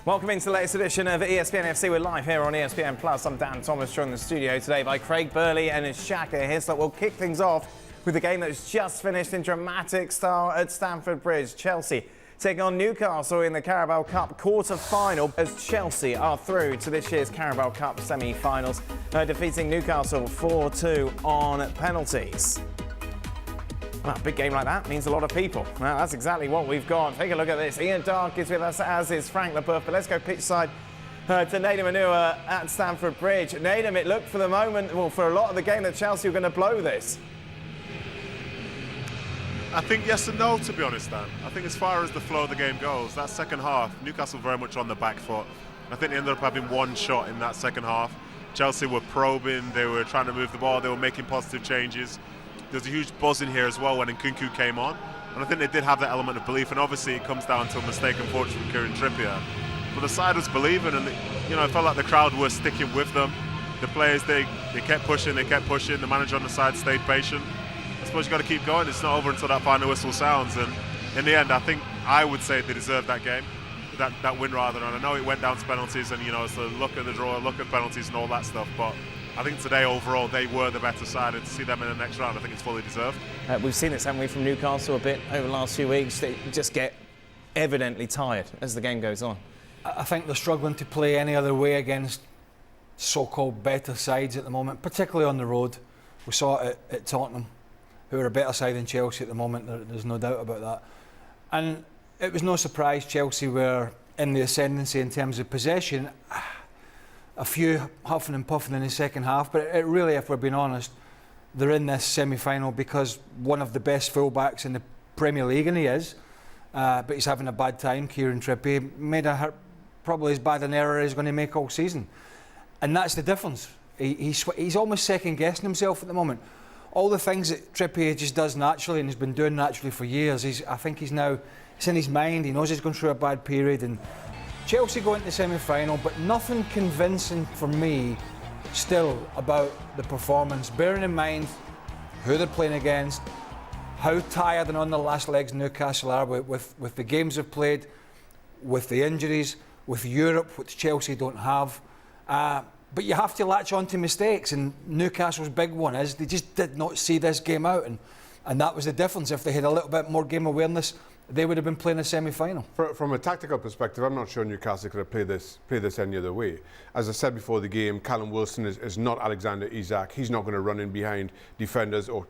Welcome into the latest edition of ESPN FC. We're live here on ESPN Plus. I'm Dan Thomas, joined in the studio today by Craig Burley and Shaka Hislop. We'll kick things off with the game that's just finished in dramatic style at Stamford Bridge. Chelsea taking on Newcastle in the Carabao Cup quarter-final as Chelsea are through to this year's Carabao Cup semi-finals, defeating Newcastle 4-2 on penalties. Well, a big game like that means a lot of people. Well, that's exactly what we've got. Take a look at this. Ian Darke is with us, as is Frank Leboeuf. But let's go pitch side to Nedum Onuoha at Stamford Bridge. Nedum, it looked for the moment, well, for a lot of the game, that Chelsea were going to blow this. I think yes and no, to be honest, Dan. I think as far as the flow of the game goes, that second half, Newcastle very much on the back foot. I think they ended up having one shot in that second half. Chelsea were probing, they were trying to move the ball, they were making positive changes. There's a huge buzz in here as well when Nkunku came on, and I think they did have that element of belief, and obviously it comes down to a mistake, unfortunately, from Kieran Trippier. But the side was believing, and it felt like the crowd were sticking with them. The players, they kept pushing, the manager on the side stayed patient. I suppose you've got to keep going. It's not over until that final whistle sounds, and in the end, I would say they deserved that game, that win rather. And I know it went down to penalties, and it's the look at the draw, look at penalties and all that stuff, but I think today, overall, they were the better side, and to see them in the next round, I think it's fully deserved. We've seen this, haven't we, from Newcastle a bit over the last few weeks. They just get evidently tired as the game goes on. I think they're struggling to play any other way against so-called better sides at the moment, particularly on the road. We saw it at Tottenham, who are a better side than Chelsea at the moment. There's no doubt about that. And it was no surprise Chelsea were in the ascendancy in terms of possession. A few huffing and puffing in the second half, but it really, if we're being honest, they're in this semi-final because one of the best full-backs in the Premier League, and he is, but he's having a bad time. Kieran Trippier made probably as bad an error as he's going to make all season, and that's the difference. He's almost second-guessing himself at the moment. All the things that Trippier just does naturally and has been doing naturally for years, I think it's in his mind. He knows he's going through a bad period, and Chelsea go into the semi-final, but nothing convincing for me still about the performance, bearing in mind who they're playing against, how tired and on the last legs Newcastle are with the games they've played, with the injuries, with Europe, which Chelsea don't have. But you have to latch on to mistakes, and Newcastle's big one is they just did not see this game out, and that was the difference. If they had a little bit more game awareness, they would have been playing a semi-final. From a tactical perspective, I'm not sure Newcastle could have played this any other way. As I said before the game, Callum Wilson is not Alexander Isak. He's not going to run in behind defenders or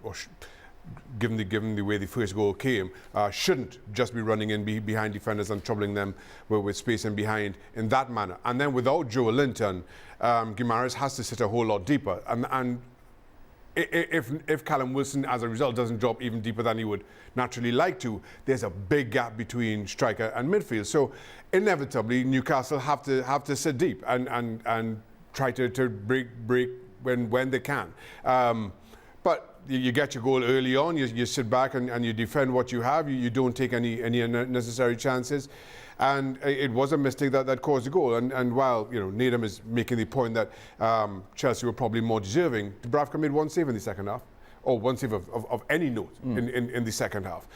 given the way the first goal came, shouldn't just be running in behind defenders and troubling them with space in behind in that manner. And then without Joe Linton, Guimaraes has to sit a whole lot deeper. And if Callum Wilson, as a result, doesn't drop even deeper than he would naturally like to, there's a big gap between striker and midfield. So inevitably, Newcastle have to sit deep and try to break when they can. But you get your goal early on, you sit back and you defend what you have. You don't take any unnecessary chances. And it was a mistake that caused the goal. And while Nedum is making the point that Chelsea were probably more deserving, Dubravka made one save in the second half, or one save of any note in the second half,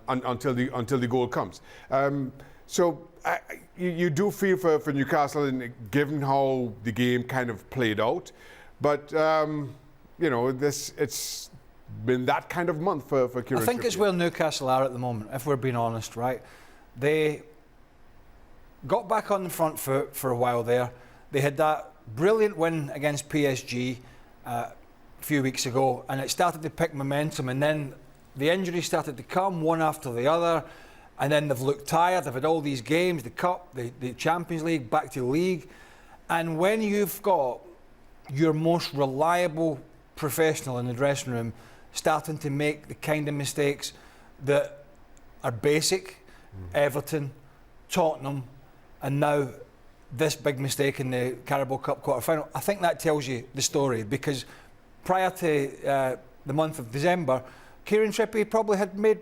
until the goal comes. So you do feel for Newcastle, and given how the game kind of played out, but it's been that kind of month for Kieran Trippier. I think it's where Newcastle are at the moment, if we're being honest, right? They got back on the front foot for a while there. They had that brilliant win against PSG a few weeks ago, and it started to pick momentum, and then the injuries started to come one after the other, and then they've looked tired. They've had all these games, the Cup, the Champions League, back to the league, and when you've got your most reliable professional in the dressing room starting to make the kind of mistakes that are basic, Everton, Tottenham, and now this big mistake in the Carabao Cup quarter-final, I think that tells you the story, because prior to the month of December, Kieran Trippier probably had made,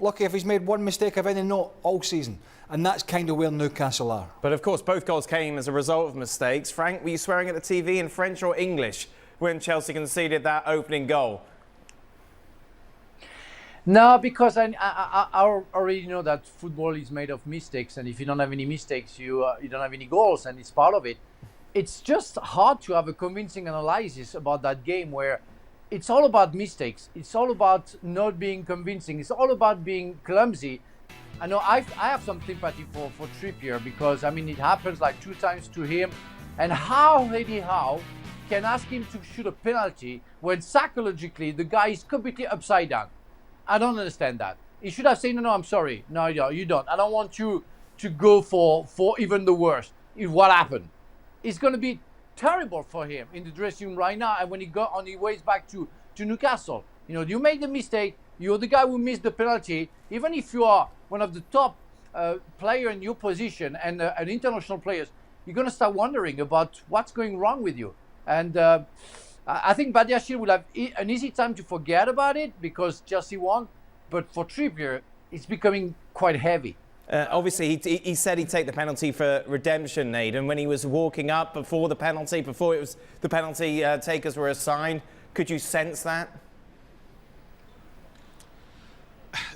lucky if he's made one mistake of any note all season, and that's kind of where Newcastle are. But of course, both goals came as a result of mistakes. Frank, were you swearing at the TV in French or English when Chelsea conceded that opening goal? No, because I already know that football is made of mistakes, and if you don't have any mistakes, you don't have any goals, and it's part of it. It's just hard to have a convincing analysis about that game where it's all about mistakes. It's all about not being convincing. It's all about being clumsy. I know I have some sympathy for Trippier because, I mean, it happens like 2 times to him. And how Eddie Howe can ask him to shoot a penalty when psychologically the guy is completely upside down. I don't understand that. He should have said, no, I'm sorry. No, you don't. I don't want you to go for even the worst. If what happened, it's going to be terrible for him in the dressing room right now. And when he got on his way back to Newcastle, you know, you made the mistake. You're the guy who missed the penalty. Even if you are one of the top player in your position and international players, you're going to start wondering about what's going wrong with you. And I think Badiashile will have an easy time to forget about it because Chelsea won. But for Trippier, it's becoming quite heavy. Obviously, he said he'd take the penalty for redemption, Nedum. When he was walking up before the penalty, before it was the penalty takers were assigned, could you sense that?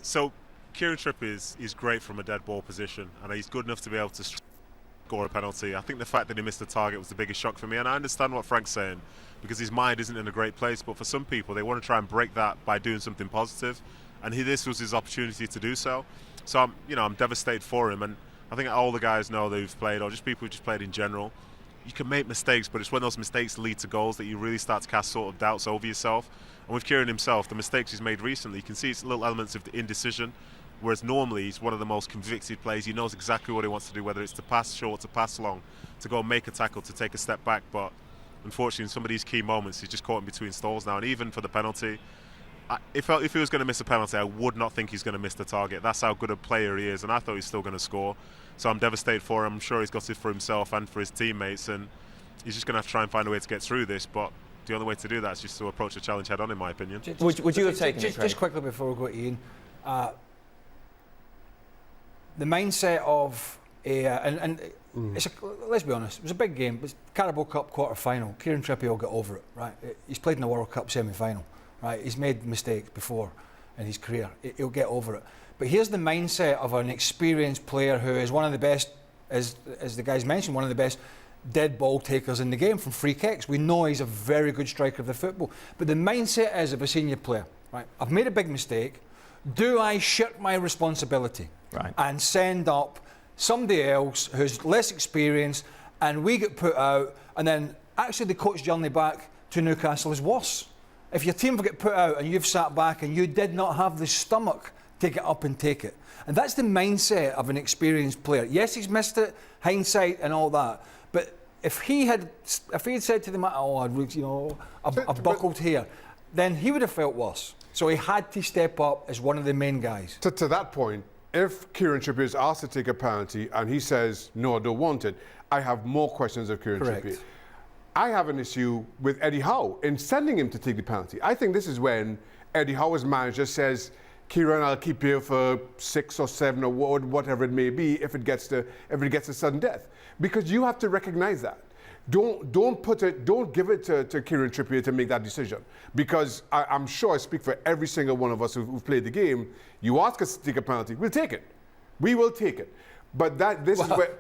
So Kieran Trippier is great from a dead ball position, and he's good enough to be able to score a penalty. I think the fact that he missed the target was the biggest shock for me, and I understand what Frank's saying because his mind isn't in a great place, but for some people they want to try and break that by doing something positive, and this was his opportunity to do so. So I'm devastated for him, and I think all the guys know that who've played, or just people who just played in general, you can make mistakes, but it's when those mistakes lead to goals that you really start to cast sort of doubts over yourself. And with Kieran himself, the mistakes he's made recently, you can see it's little elements of the indecision, whereas normally he's one of the most convicted players. He knows exactly what he wants to do, whether it's to pass short, to pass long, to go and make a tackle, to take a step back. But unfortunately, in some of these key moments, he's just caught in between stalls now. And even for the penalty, if he was going to miss a penalty, I would not think he's going to miss the target. That's how good a player he is, and I thought he's still going to score. So I'm devastated for him. I'm sure he's got it for himself and for his teammates, and he's just going to have to try and find a way to get through this. But the only way to do that is just to approach the challenge head on, in my opinion. Would you have taken it, Craig? Just quickly before we go to Ian, the mindset of let's be honest, it was a big game. It was Carabao Cup quarter-final. Kieran Trippier will get over it, right? He's played in the World Cup semi-final, right? He's made mistakes before in his career. He'll get over it. But here's the mindset of an experienced player who is one of the best, as the guys mentioned, one of the best dead ball takers in the game from free kicks. We know he's a very good striker of the football. But the mindset is of a senior player, right? I've made a big mistake. Do I shirk my responsibility and send up somebody else who's less experienced, and we get put out, and then actually the coach journey back to Newcastle is worse. If your team get put out and you've sat back and you did not have the stomach to get up and take it. And that's the mindset of an experienced player. Yes, he's missed it, hindsight and all that, but if he had said to them, I've buckled here, then he would have felt worse. So he had to step up as one of the main guys. To that point, if Kieran Trippier is asked to take a penalty and he says, no, I don't want it, I have more questions of Kieran Trippier. I have an issue with Eddie Howe in sending him to take the penalty. I think this is when Eddie Howe, as manager, says, Kieran, I'll keep you for 6 or 7 or whatever it may be if it gets to sudden death. Because you have to recognize that. Don't give it to Kieran Trippier to make that decision. Because I'm sure I speak for every single one of us who've played the game. You ask us to take a penalty, we'll take it. We will take it. But this is where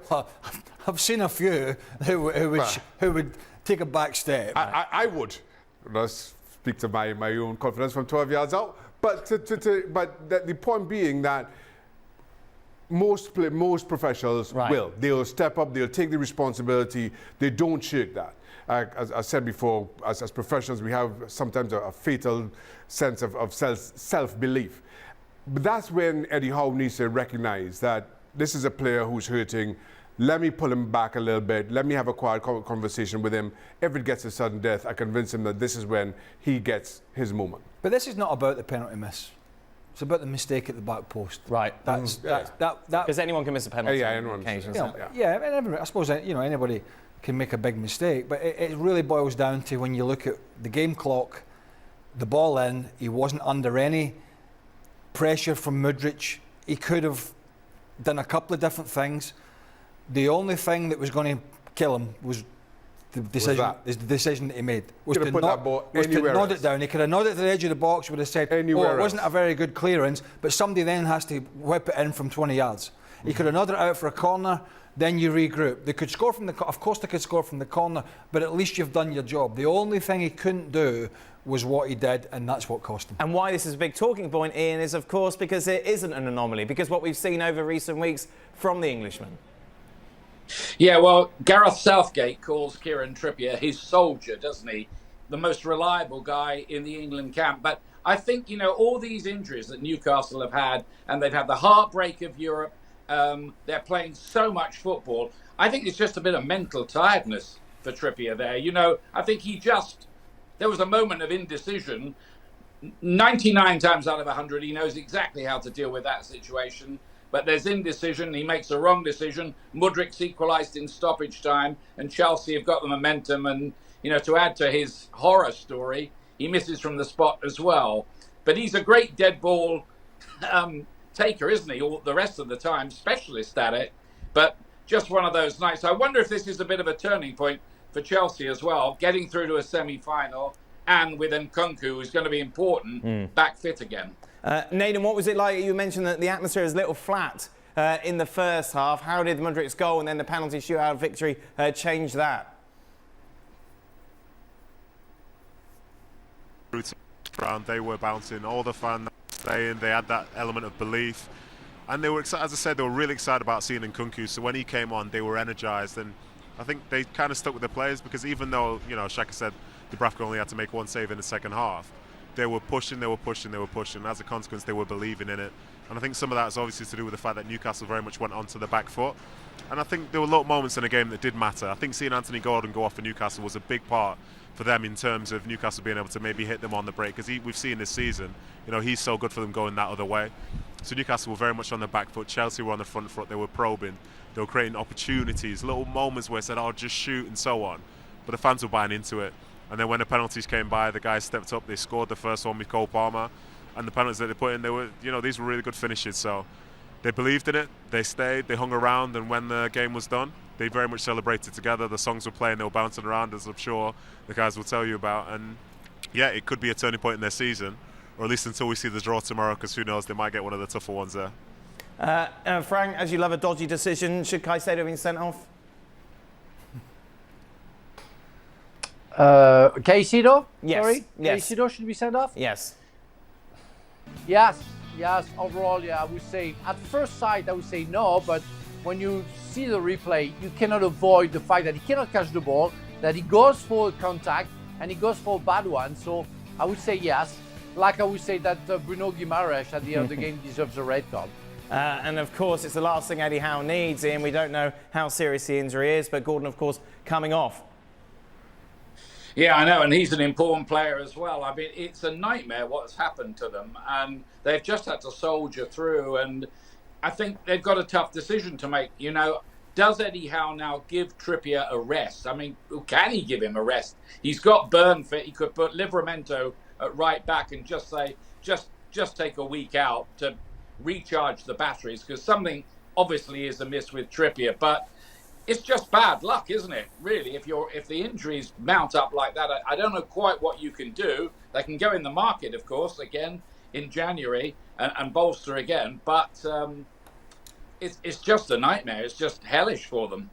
I've seen a few who would take a back step. I would. Let's speak to my own confidence from 12 yards out. But the point being that most professionals will. They'll step up. They'll take the responsibility. They don't shirk that. As I said before, as professionals, we have sometimes a fatal sense of self-belief. But that's when Eddie Howe needs to recognize that this is a player who's hurting. Let me pull him back a little bit. Let me have a quiet conversation with him. If it gets to sudden death, I convince him that this is when he gets his moment. But this is not about the penalty miss. It's about the mistake at the back post. Right. Because anyone can miss a penalty. Anyone. I suppose anybody can make a big mistake, but it really boils down to when you look at the game clock, the ball in. He wasn't under any pressure from Mudryk. He could have done a couple of different things. The only thing that was going to kill him was the decision that he made was Could to have put that ball anywhere nod else. it down. He could have nodded to the edge of the box, would have said, Anywhere it wasn't else. a very good clearance, but somebody then has to whip it in from 20 yards. He could have nodded it out for a corner, then you regroup. They could score from of course they could score from the corner, but at least you've done your job. The only thing he couldn't do was what he did, and that's what cost him. And why this is a big talking point, Ian, is of course because it isn't an anomaly, because what we've seen over recent weeks from the Englishman. Yeah, well, Gareth Southgate calls Kieran Trippier his soldier, doesn't he? The most reliable guy in the England camp. But I think, all these injuries that Newcastle have had, and they've had the heartbreak of Europe, they're playing so much football. I think it's just a bit of mental tiredness for Trippier there. I think there was a moment of indecision. 99 times out of 100, he knows exactly how to deal with that situation. But there's indecision. He makes a wrong decision. Mudrik's equalised in stoppage time, and Chelsea have got the momentum. And, to add to his horror story, he misses from the spot as well. But he's a great dead ball taker, isn't he? All the rest of the time, specialist at it. But just one of those nights. I wonder if this is a bit of a turning point for Chelsea as well, getting through to a semi-final, and with Nkunku, who's going to be important, back fit again. Nedum, what was it like? You mentioned that the atmosphere was a little flat in the first half. How did Mudrik's goal and then the penalty shootout victory change that? They were bouncing, all the fans staying, they had that element of belief. And they were, as I said, they were really excited about seeing Nkunku. So when he came on, they were energised. And I think they kind of stuck with their players because even though, Shaka said Dubravka only had to make one save in the second half, they were pushing. As a consequence, they were believing in it. And I think some of that is obviously to do with the fact that Newcastle very much went onto the back foot. And I think there were little moments in the game that did matter. I think seeing Anthony Gordon go off for Newcastle was a big part for them in terms of Newcastle being able to maybe hit them on the break. Because we've seen this season, he's so good for them going that other way. So Newcastle were very much on the back foot. Chelsea were on the front foot. They were probing. They were creating opportunities, little moments where they said, just shoot and so on. But the fans were buying into it. And then when the penalties came by, the guys stepped up. They scored the first one with Cole Palmer. And the penalties that they put in, they were, these were really good finishes. So they believed in it. They stayed. They hung around. And when the game was done, they very much celebrated together. The songs were playing. They were bouncing around, as I'm sure the guys will tell you about. And yeah, it could be a turning point in their season, or at least until we see the draw tomorrow, because who knows, they might get one of the tougher ones there. Frank, as you love a dodgy decision, should Caicedo have been sent off? Caicedo? Yes. Sorry? Yes. Caicedo should be sent off? Yes. Yes. Overall, I would say, at first sight, I would say no, but when you see the replay, you cannot avoid the fact that he cannot catch the ball, that he goes for contact, and he goes for a bad one. So I would say yes. Like I would say that Bruno Guimaraes at the end of the game deserves a red card. And of course, it's the last thing Eddie Howe needs, Ian. We don't know how serious the injury is, but Gordon, of course, coming off. Yeah, I know, and he's an important player as well. I mean, it's a nightmare what's happened to them, and they've just had to soldier through, and I think they've got a tough decision to make. Does Eddie Howe now give Trippier a rest? I mean, can he give him a rest? He's got Burn fit. He could put Livramento at right back and just say, just take a week out to recharge the batteries, because something obviously is amiss with Trippier, but it's just bad luck, isn't it? Really, if the injuries mount up like that, I don't know quite what you can do. They can go in the market, of course, again in January and bolster again, but it's just a nightmare. It's just hellish for them.